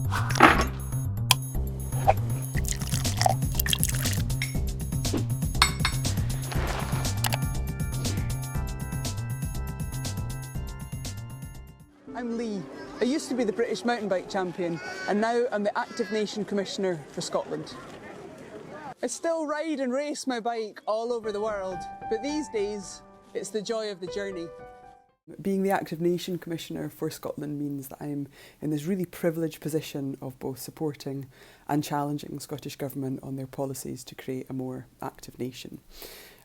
I'm Lee. I used to be the British mountain bike champion, and now I'm the Active Nation Commissioner for Scotland. I still ride and race my bike all over the world, but these days it's the joy of the journey. Being the Active Nation Commissioner for Scotland means that I'm in this really privileged position of both supporting and challenging Scottish Government on their policies to create a more active nation.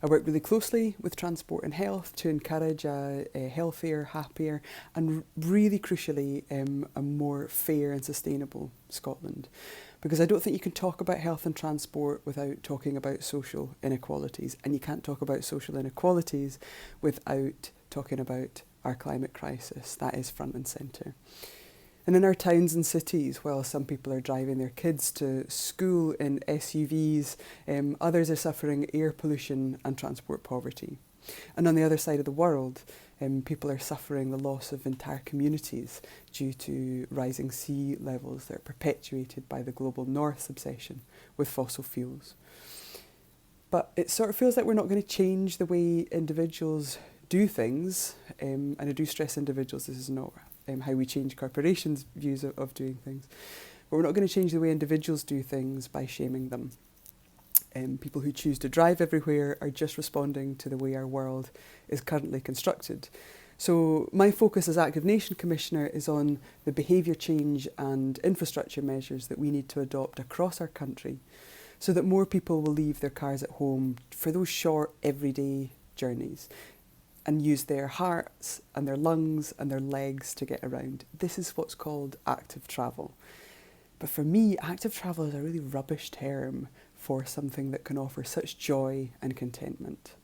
I work really closely with Transport and Health to encourage a healthier, happier and really crucially a more fair and sustainable Scotland. Because I don't think you can talk about health and transport without talking about social inequalities, and you can't talk about social inequalities without talking about our climate crisis. That is front and centre. And in our towns and cities, while some people are driving their kids to school in SUVs, others are suffering air pollution and transport poverty. And on the other side of the world, people are suffering the loss of entire communities due to rising sea levels that are perpetuated by the global North's obsession with fossil fuels. But it sort of feels like we're not going to change the way individuals do things, and I do stress individuals, this is not how we change corporations' views of doing things, but we're not going to change the way individuals do things by shaming them. People who choose to drive everywhere are just responding to the way our world is currently constructed. So my focus as Active Nation Commissioner is on the behaviour change and infrastructure measures that we need to adopt across our country so that more people will leave their cars at home for those short everyday journeys and use their hearts and their lungs and their legs to get around. This is what's called active travel. But for me, active travel is a really rubbish term for something that can offer such joy and contentment.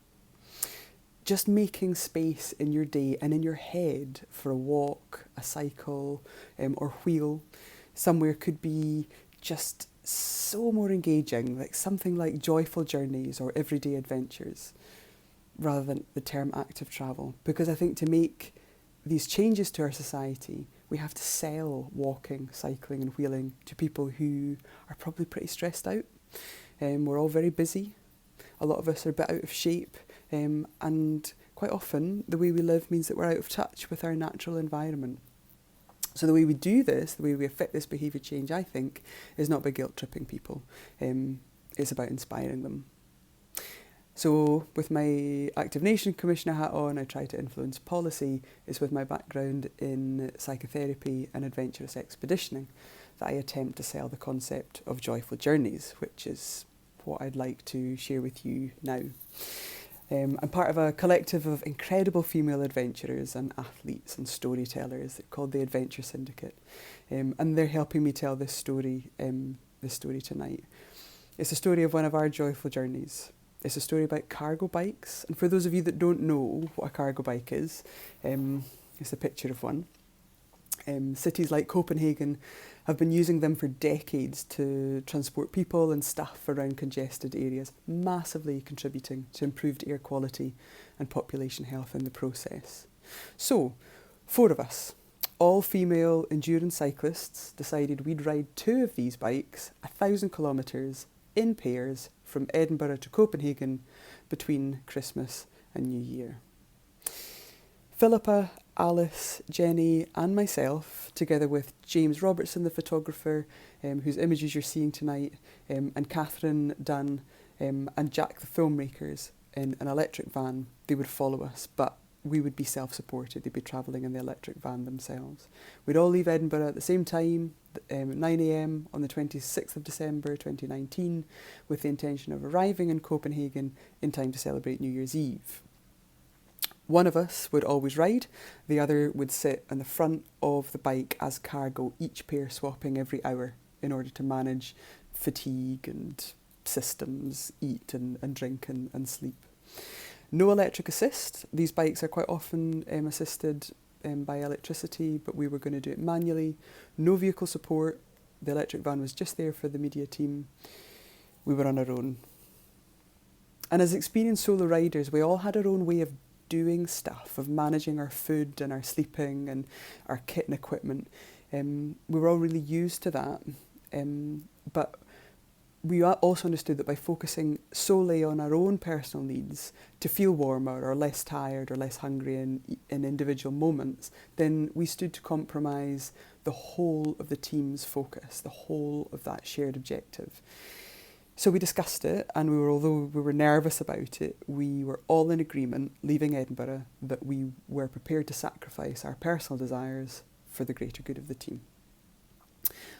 Just making space in your day and in your head for a walk, a cycle, or wheel somewhere could be just so more engaging, like something like joyful journeys or everyday adventures, rather than the term active travel. Because I think to make these changes to our society, we have to sell walking, cycling and wheeling to people who are probably pretty stressed out. We're all very busy. A lot of us are a bit out of shape, and quite often the way we live means that we're out of touch with our natural environment. So the way we do this, the way we affect this behaviour change, I think, is not by guilt-tripping people. It's about inspiring them. So with my Active Nation Commissioner hat on, I try to influence policy. It's with my background in psychotherapy and adventurous expeditioning that I attempt to sell the concept of joyful journeys, which is what I'd like to share with you now. I'm part of a collective of incredible female adventurers and athletes and storytellers called the Adventure Syndicate, and they're helping me tell this story tonight. It's a story of one of our joyful journeys. It's a story about cargo bikes, and for those of you that don't know what a cargo bike is, it's a picture of one. Cities like Copenhagen have been using them for decades to transport people and stuff around congested areas, massively contributing to improved air quality and population health in the process. So, 4 of us, all female endurance cyclists, decided we'd ride 2 of these bikes 1,000 kilometres in pairs from Edinburgh to Copenhagen between Christmas and New Year. Philippa, Alice, Jenny and myself, together with James Robertson, the photographer, whose images you're seeing tonight, and Catherine Dunn and Jack the filmmakers in an electric van, they would follow us, but we would be self-supported. They'd be travelling in the electric van themselves. We'd all leave Edinburgh at the same time, 9 a.m. on the 26th of December 2019, with the intention of arriving in Copenhagen in time to celebrate New Year's Eve. One of us would always ride, the other would sit on the front of the bike as cargo, each pair swapping every hour in order to manage fatigue and systems, eat and drink and sleep. No electric assist. These bikes are quite often assisted by electricity, but we were going to do it manually. No vehicle support. The electric van was just there for the media team. We were on our own. And as experienced solo riders, we all had our own way of doing stuff, of managing our food and our sleeping and our kit and equipment We were all really used to that, but we also understood that by focusing solely on our own personal needs to feel warmer or less tired or less hungry in individual moments, then we stood to compromise the whole of the team's focus, the whole of that shared objective. So we discussed it, and although we were nervous about it, we were all in agreement, leaving Edinburgh, that we were prepared to sacrifice our personal desires for the greater good of the team.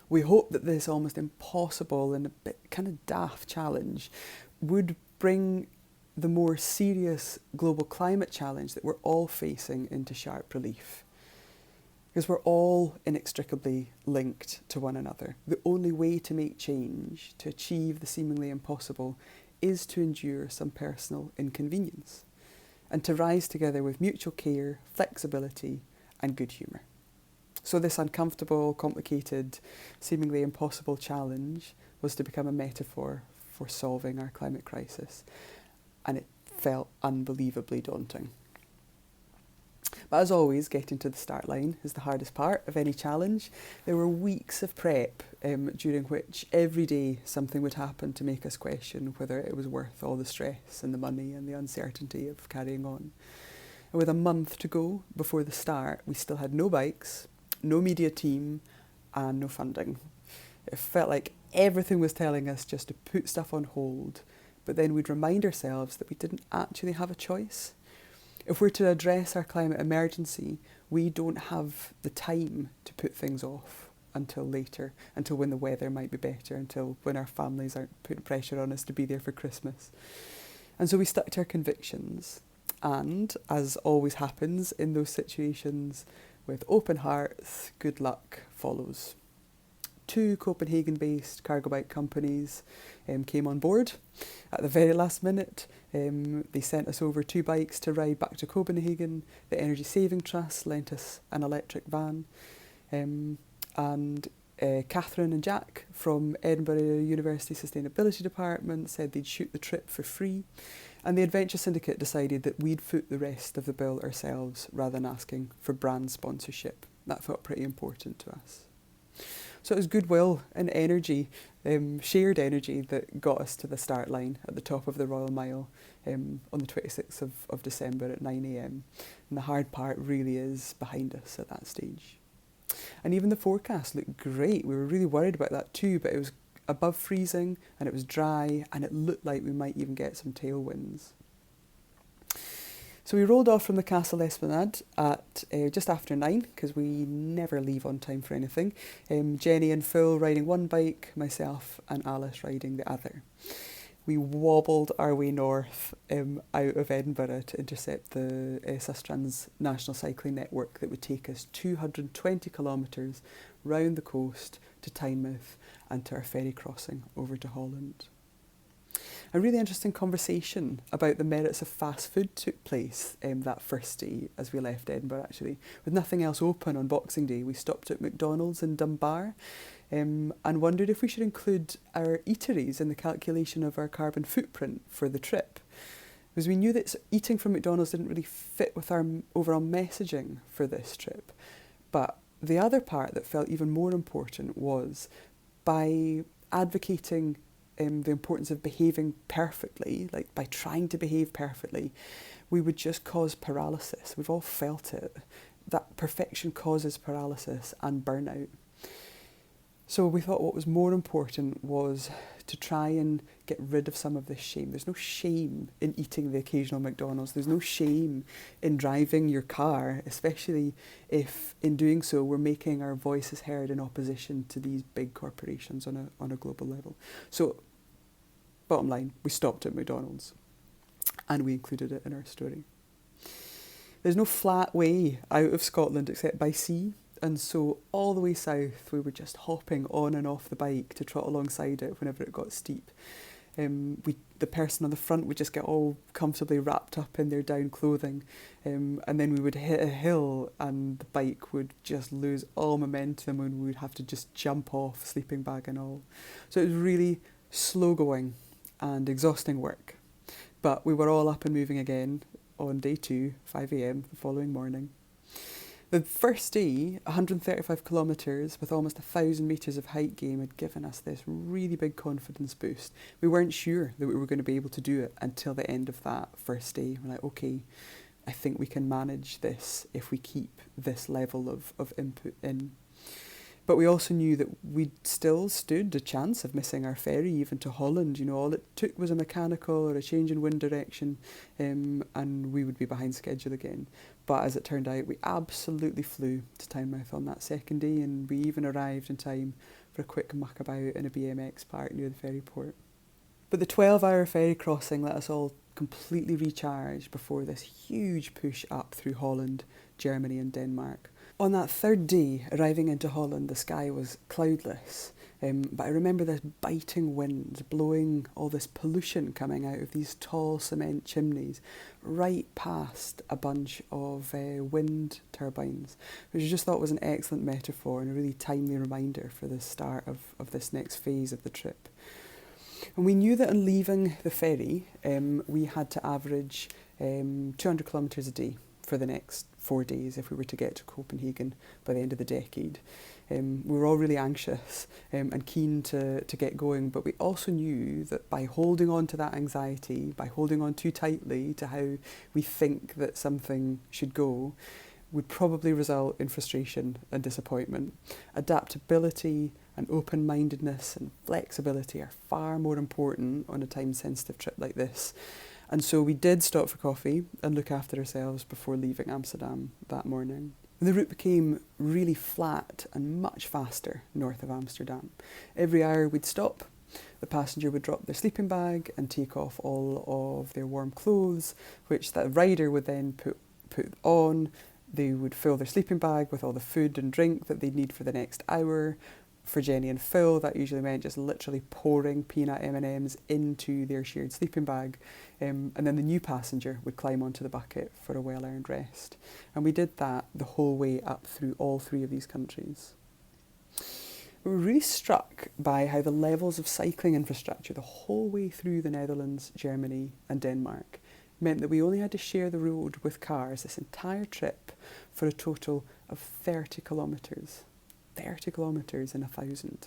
We hoped that this almost impossible and a bit kind of daft challenge would bring the more serious global climate challenge that we're all facing into sharp relief. Because we're all inextricably linked to one another. The only way to make change, to achieve the seemingly impossible, is to endure some personal inconvenience and to rise together with mutual care, flexibility and good humour. So this uncomfortable, complicated, seemingly impossible challenge was to become a metaphor for solving our climate crisis, and it felt unbelievably daunting. But as always, getting to the start line is the hardest part of any challenge. There were weeks of prep during which every day something would happen to make us question whether it was worth all the stress and the money and the uncertainty of carrying on. And with a month to go before the start, we still had no bikes, no media team and no funding. It felt like everything was telling us just to put stuff on hold, but then we'd remind ourselves that we didn't actually have a choice. If we're to address our climate emergency, we don't have the time to put things off until later, until when the weather might be better, until when our families aren't putting pressure on us to be there for Christmas. And so we stuck to our convictions. And, as always happens in those situations, with open hearts, good luck follows. 2 Copenhagen-based cargo bike companies came on board at the very last minute. They sent us over 2 bikes to ride back to Copenhagen. The Energy Saving Trust lent us an electric van. And Catherine and Jack from Edinburgh University Sustainability Department said they'd shoot the trip for free. And the Adventure Syndicate decided that we'd foot the rest of the bill ourselves rather than asking for brand sponsorship. That felt pretty important to us. So it was goodwill and energy, shared energy, that got us to the start line at the top of the Royal Mile on the 26th of December at 9 a.m. And the hard part really is behind us at that stage. And even the forecast looked great. We were really worried about that too, but it was above freezing and it was dry and it looked like we might even get some tailwinds. So we rolled off from the Castle Esplanade at just after 9, because we never leave on time for anything. Jenny and Phil riding one bike, myself and Alice riding the other. We wobbled our way north out of Edinburgh to intercept the Sustrans National Cycling Network that would take us 220 kilometres round the coast to Tynemouth and to our ferry crossing over to Holland. A really interesting conversation about the merits of fast food took place that first day as we left Edinburgh, actually. With nothing else open on Boxing Day, we stopped at McDonald's in Dunbar and wondered if we should include our eateries in the calculation of our carbon footprint for the trip. Because we knew that eating from McDonald's didn't really fit with our overall messaging for this trip. But the other part that felt even more important was by advocating the importance of behaving perfectly, like by trying to behave perfectly, we would just cause paralysis. We've all felt it. That perfection causes paralysis and burnout. So we thought what was more important was to try and get rid of some of this shame. There's no shame in eating the occasional McDonald's. There's no shame in driving your car, especially if in doing so we're making our voices heard in opposition to these big corporations on a global level. So bottom line, we stopped at McDonald's and we included it in our story. There's no flat way out of Scotland except by sea, and so all the way south we were just hopping on and off the bike to trot alongside it whenever it got steep. The person on the front would just get all comfortably wrapped up in their down clothing, and then we would hit a hill and the bike would just lose all momentum and we would have to just jump off, sleeping bag and all. So it was really slow going and exhausting work, but we were all up and moving again on day 2, 5 a.m. the following morning. The first day, 135 kilometres with almost 1,000 metres of height gain had given us this really big confidence boost. We weren't sure that we were going to be able to do it until the end of that first day. We're like, okay, I think we can manage this if we keep this level of input in. But we also knew that we still stood a chance of missing our ferry even to Holland. You know, all it took was a mechanical or a change in wind direction, and we would be behind schedule again. But as it turned out, we absolutely flew to Tynemouth on that second day, and we even arrived in time for a quick muck about in a BMX park near the ferry port. But the 12-hour ferry crossing let us all completely recharge before this huge push up through Holland, Germany and Denmark. On that third day, arriving into Holland, the sky was cloudless, but I remember this biting wind blowing all this pollution coming out of these tall cement chimneys right past a bunch of wind turbines, which I just thought was an excellent metaphor and a really timely reminder for the start of this next phase of the trip. And we knew that on leaving the ferry, we had to average 200 kilometres a day for the next 4 days if we were to get to Copenhagen by the end of the decade. We were all really anxious and keen to get going, but we also knew that by holding on to that anxiety, by holding on too tightly to how we think that something should go, would probably result in frustration and disappointment. Adaptability and open-mindedness and flexibility are far more important on a time-sensitive trip like this. And so we did stop for coffee and look after ourselves before leaving Amsterdam that morning. The route became really flat and much faster north of Amsterdam. Every hour we'd stop, the passenger would drop their sleeping bag and take off all of their warm clothes, which the rider would then put on. They would fill their sleeping bag with all the food and drink that they'd need for the next hour. For Jenny and Phil, that usually meant just literally pouring peanut M&Ms into their shared sleeping bag. And then the new passenger would climb onto the bucket for a well-earned rest. And we did that the whole way up through all three of these countries. We were really struck by how the levels of cycling infrastructure the whole way through the Netherlands, Germany and Denmark meant that we only had to share the road with cars this entire trip for a total of 30 kilometres. 30 kilometres in 1,000.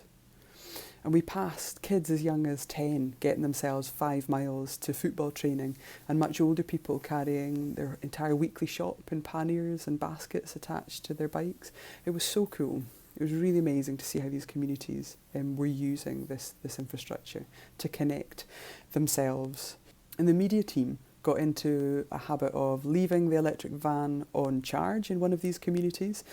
And we passed kids as young as 10 getting themselves 5 miles to football training, and much older people carrying their entire weekly shop in panniers and baskets attached to their bikes. It was so cool. It was really amazing to see how these communities were using this infrastructure to connect themselves. And the media team got into a habit of leaving the electric van on charge in one of these communities.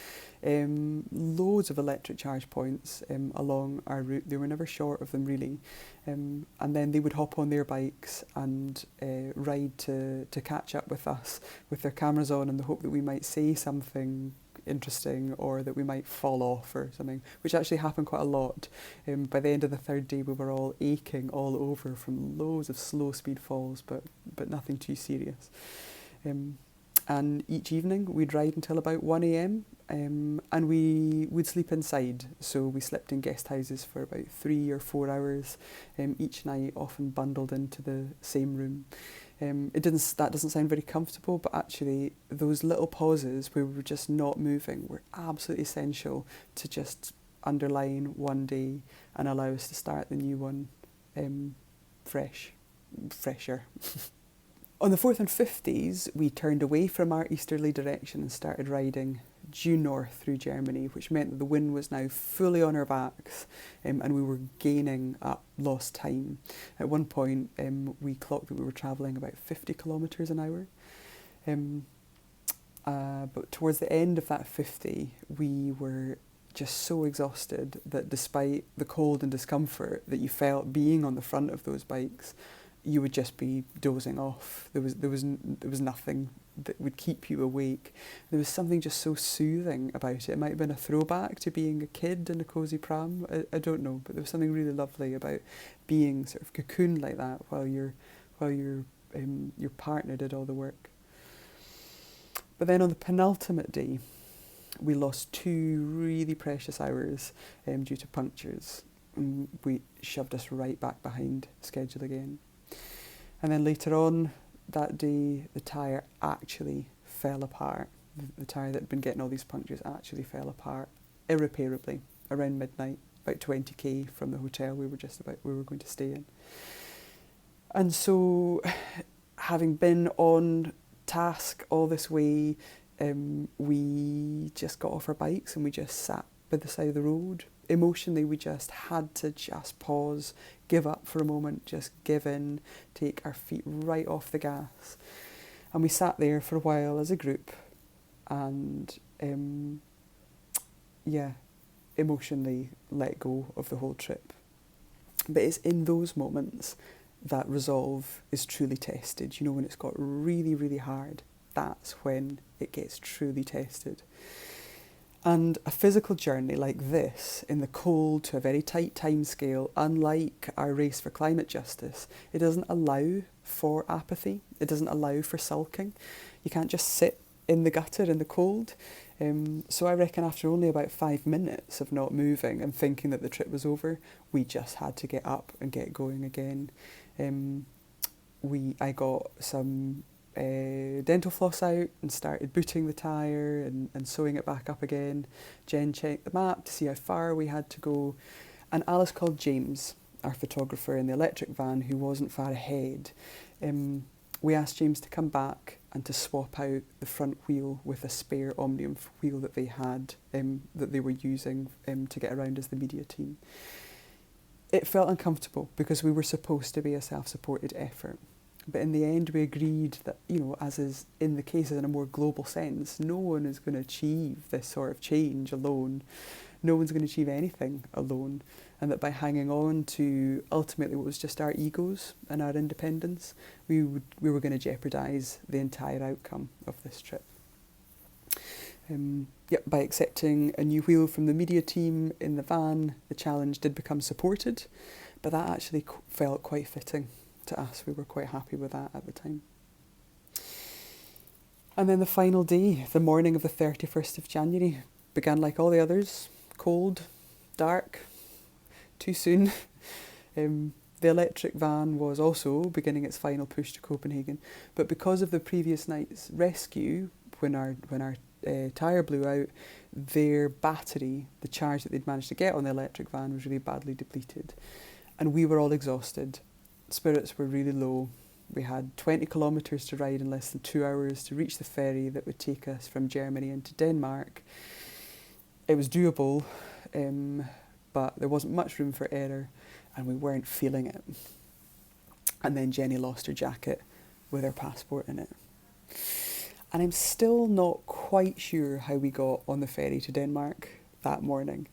Loads of electric charge points along our route. They were never short of them, really. And then they would hop on their bikes and ride to catch up with us with their cameras on in the hope that we might say something interesting or that we might fall off or something, which actually happened quite a lot. By the end of the third day, we were all aching all over from loads of slow speed falls, but nothing too serious. And each evening we'd ride until about 1 a.m. And we would sleep inside. So we slept in guest houses for about 3 or 4 hours each night, often bundled into the same room. That doesn't sound very comfortable, but actually those little pauses where we were just not moving were absolutely essential to just underline one day and allow us to start the new one fresher. On the 4th and 5th days, we turned away from our easterly direction and started riding due north through Germany, which meant that the wind was now fully on our backs, and we were gaining up lost time. At one point, we clocked that we were travelling about 50 kilometres an hour. But towards the end of that 50, we were just so exhausted that despite the cold and discomfort that you felt being on the front of those bikes, you would just be dozing off. There was nothing that would keep you awake. There was something just so soothing about it. It might have been a throwback to being a kid in a cosy pram. I don't know, but there was something really lovely about being sort of cocooned like that while your partner did all the work. But then on the penultimate day, we lost 2 really precious hours due to punctures. And we shoved us right back behind schedule again. And then later on that day, the tyre actually fell apart. the tyre that had been getting all these punctures actually fell apart irreparably around midnight, about 20k from the hotel we were going to stay in. And so, having been on task all this way, we just got off our bikes and we just sat by the side of the road. Emotionally, we just had to just pause, give up for a moment, just give in, take our feet right off the gas. And we sat there for a while as a group and, emotionally let go of the whole trip. But it's in those moments that resolve is truly tested. You know, when it's got really, really hard, that's when it gets truly tested. And a physical journey like this, in the cold to a very tight time scale, unlike our race for climate justice, it doesn't allow for apathy. It doesn't allow for sulking. You can't just sit in the gutter in the cold. So I reckon after only about 5 minutes of not moving and thinking that the trip was over, we just had to get up and get going again. I got some dental floss out and started booting the tyre and sewing it back up again. Jen checked the map to see how far we had to go, and Alice called James, our photographer in the electric van, who wasn't far ahead. We asked James to come back and to swap out the front wheel with a spare Omnium wheel that they had, that they were using to get around as the media team. It felt uncomfortable because we were supposed to be a self-supported effort. But in the end, we agreed that, you know, as is in the cases in a more global sense, no one is going to achieve this sort of change alone. No one's going to achieve anything alone. And that by hanging on to ultimately what was just our egos and our independence, we were going to jeopardise the entire outcome of this trip. By accepting a new wheel from the media team in the van, the challenge did become supported, but that actually felt quite fitting to us. We were quite happy with that at the time. And then the final day, the morning of the 31st of January, began like all the others, cold, dark, too soon. The electric van was also beginning its final push to Copenhagen, but because of the previous night's rescue, when our tyre blew out, their battery, the charge that they'd managed to get on the electric van, was really badly depleted. And we were all exhausted. Spirits were really low. We had 20 kilometres to ride in less than 2 hours to reach the ferry that would take us from Germany into Denmark. It was doable, but there wasn't much room for error and we weren't feeling it. And then Jenny lost her jacket with her passport in it. And I'm still not quite sure how we got on the ferry to Denmark that morning.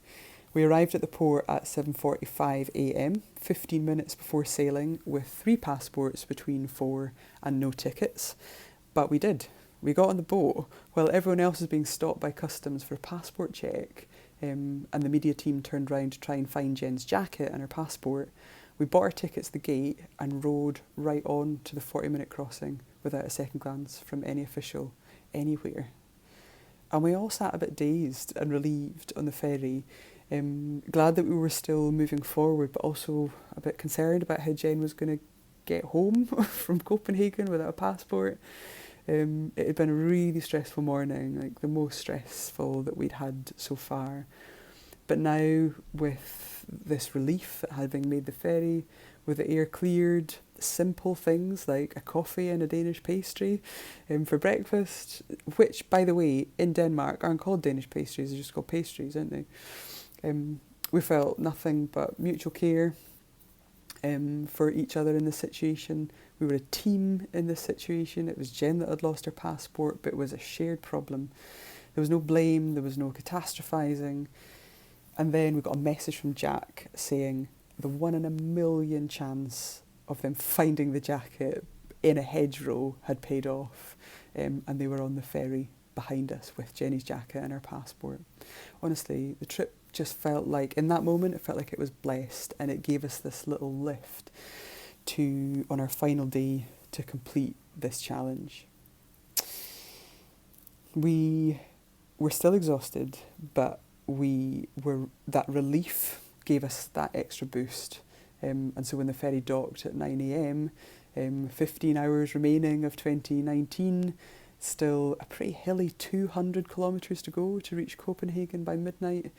We arrived at the port at 7:45 a.m, 15 minutes before sailing, with 3 passports between 4 and no tickets. But we did. We got on the boat while everyone else was being stopped by customs for a passport check, and the media team turned round to try and find Jen's jacket and her passport. We bought our tickets at the gate and rowed right on to the 40-minute crossing without a second glance from any official anywhere. And we all sat a bit dazed and relieved on the ferry, glad that we were still moving forward, but also a bit concerned about how Jen was going to get home from Copenhagen without a passport. It had been a really stressful morning, like the most stressful that we'd had so far. But now, with this relief at having made the ferry, with the air cleared, simple things like a coffee and a Danish pastry for breakfast, which, by the way, in Denmark aren't called Danish pastries, they're just called pastries, aren't they? We felt nothing but mutual care for each other in this situation. We were a team in this situation. It was Jen that had lost her passport, but it was a shared problem. There was no blame, there was no catastrophising. And then we got a message from Jack saying the 1 in a million chance of them finding the jacket in a hedgerow had paid off, and they were on the ferry behind us with Jenny's jacket and her passport. Honestly, the trip just felt like, in that moment, it felt like it was blessed, and it gave us this little lift on our final day to complete this challenge. We were still exhausted, but that relief gave us that extra boost. And so when the ferry docked at 9 a.m, 15 hours remaining of 2019, Still a pretty hilly 200 kilometres to go to reach Copenhagen by midnight.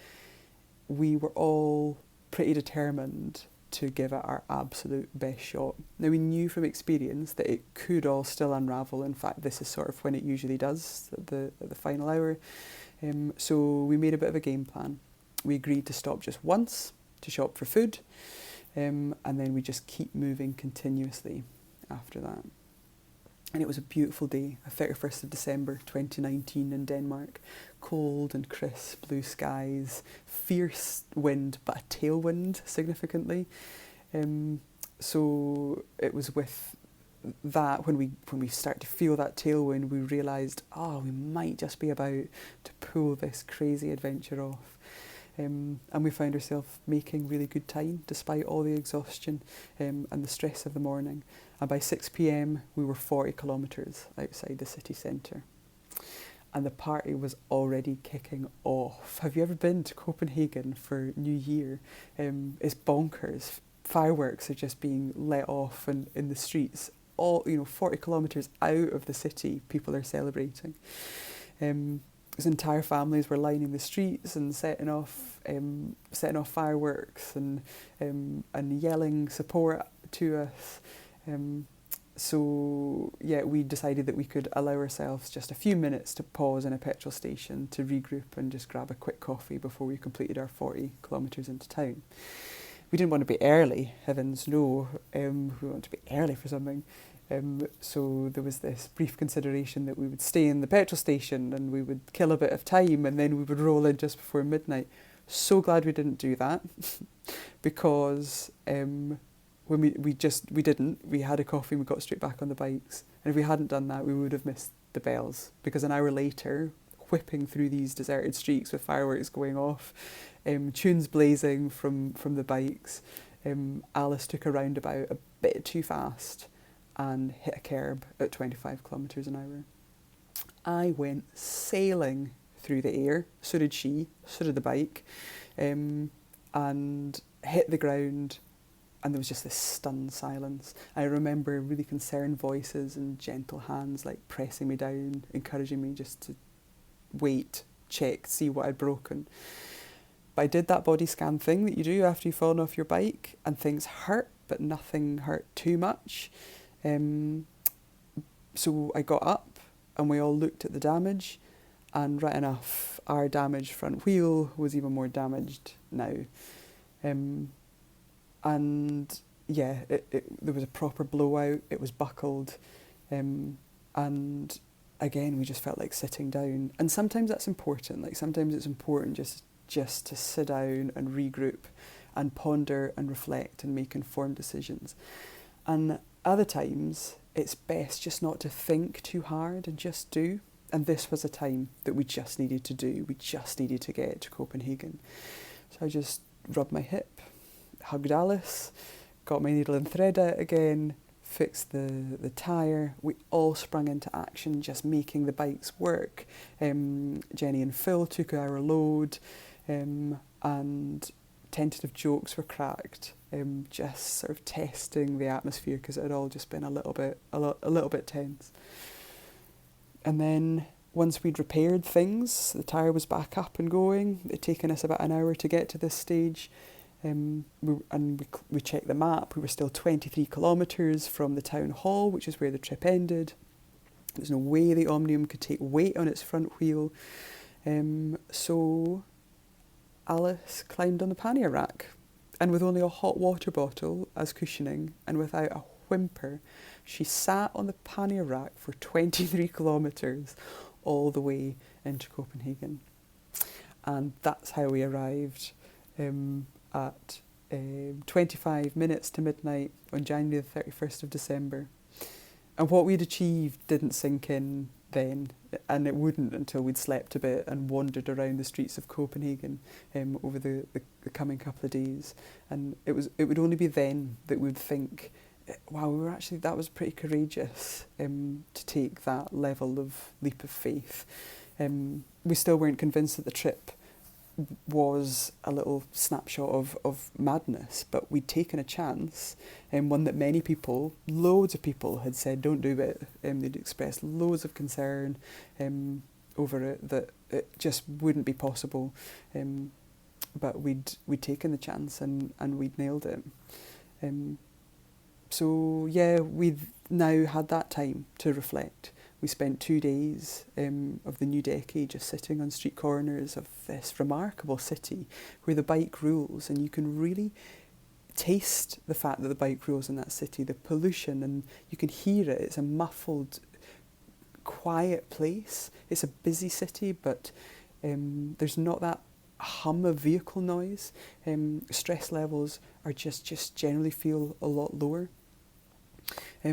We were all pretty determined to give it our absolute best shot. Now, we knew from experience that it could all still unravel. In fact, this is sort of when it usually does, at the final hour. So we made a bit of a game plan. We agreed to stop just once to shop for food, and then we just keep moving continuously after that. And it was a beautiful day, the 31st of December 2019 in Denmark. Cold and crisp, blue skies, fierce wind, but a tailwind significantly. So it was with that, when we start to feel that tailwind, we realised, we might just be about to pull this crazy adventure off. And we found ourselves making really good time despite all the exhaustion and the stress of the morning. And by 6 p.m, we were 40 kilometres outside the city centre. And the party was already kicking off. Have you ever been to Copenhagen for New Year? It's bonkers. Fireworks are just being let off in the streets. 40 kilometres out of the city, people are celebrating. His entire families were lining the streets and setting off fireworks and yelling support to us. So we decided that we could allow ourselves just a few minutes to pause in a petrol station to regroup and just grab a quick coffee before we completed our 40 kilometres into town. We didn't want to be early, heavens no. We wanted to be early for something. So there was this brief consideration that we would stay in the petrol station and we would kill a bit of time and then we would roll in just before midnight. So glad we didn't do that because when we didn't. We had a coffee and we got straight back on the bikes. And if we hadn't done that, we would have missed the bells, because an hour later, whipping through these deserted streets with fireworks going off, tunes blazing from the bikes, Alice took a roundabout a bit too fast and hit a curb at 25 kilometres an hour. I went sailing through the air, so did she, so did the bike, and hit the ground. And there was just this stunned silence. I remember really concerned voices and gentle hands like pressing me down, encouraging me just to wait, check, see what I'd broken. But I did that body scan thing that you do after you've fallen off your bike and things hurt, but nothing hurt too much. So I got up and we all looked at the damage, and right enough, our damaged front wheel was even more damaged now. And there was a proper blowout, it was buckled, and again we just felt like sitting down. And sometimes that's important, like sometimes it's important just to sit down and regroup and ponder and reflect and make informed decisions. And other times it's best just not to think too hard and just do. And this was a time that we just needed to do, we just needed to get to Copenhagen. So I just rubbed my hip, hugged Alice, got my needle and thread out again, fixed the tyre. We all sprung into action, just making the bikes work. Jenny and Phil took our load, and tentative jokes were cracked, just sort of testing the atmosphere because it had all just been a little bit tense. And then once we'd repaired things, the tyre was back up and going. It had taken us about an hour to get to this stage. We checked the map. We were still 23 kilometres from the town hall, which is where the trip ended. There's no way the Omnium could take weight on its front wheel. So Alice climbed on the pannier rack, and with only a hot water bottle as cushioning and without a whimper, she sat on the pannier rack for 23 kilometres all the way into Copenhagen. And that's how we arrived at 25 minutes to midnight on January the 31st of December. And what we'd achieved didn't sink in then, and it wouldn't until we'd slept a bit and wandered around the streets of Copenhagen over the coming couple of days. And it would only be then that we'd think, wow, that was pretty courageous to take that level of leap of faith. We still weren't convinced that the trip was a little snapshot of madness, but we'd taken a chance, and one that many people, loads of people, had said don't do it. They'd expressed loads of concern over it, that it just wouldn't be possible. But we'd taken the chance, and we'd nailed it. So yeah, we've now had that time to reflect. We spent 2 days of the new decade just sitting on street corners of this remarkable city where the bike rules, and you can really taste the fact that the bike rules in that city, the pollution, and you can hear it. It's a muffled, quiet place. It's a busy city, but there's not that hum of vehicle noise. Stress levels are just generally feel a lot lower.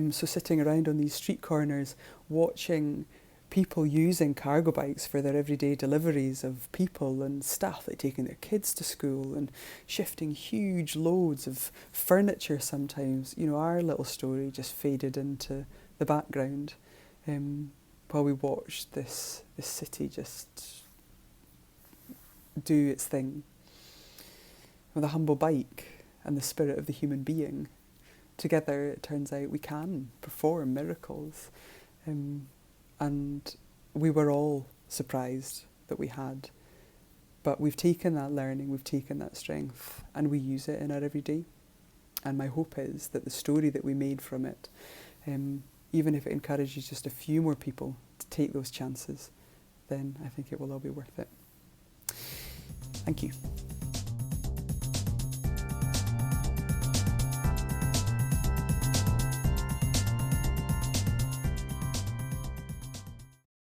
So sitting around on these street corners, watching people using cargo bikes for their everyday deliveries of people and stuff, like taking their kids to school and shifting huge loads of furniture sometimes. You know, our little story just faded into the background while we watched this city just do its thing. With a humble bike and the spirit of the human being, together it turns out we can perform miracles. And we were all surprised that we had. But we've taken that learning, we've taken that strength, and we use it in our everyday. And my hope is that the story that we made from it, even if it encourages just a few more people to take those chances, then I think it will all be worth it. Thank you.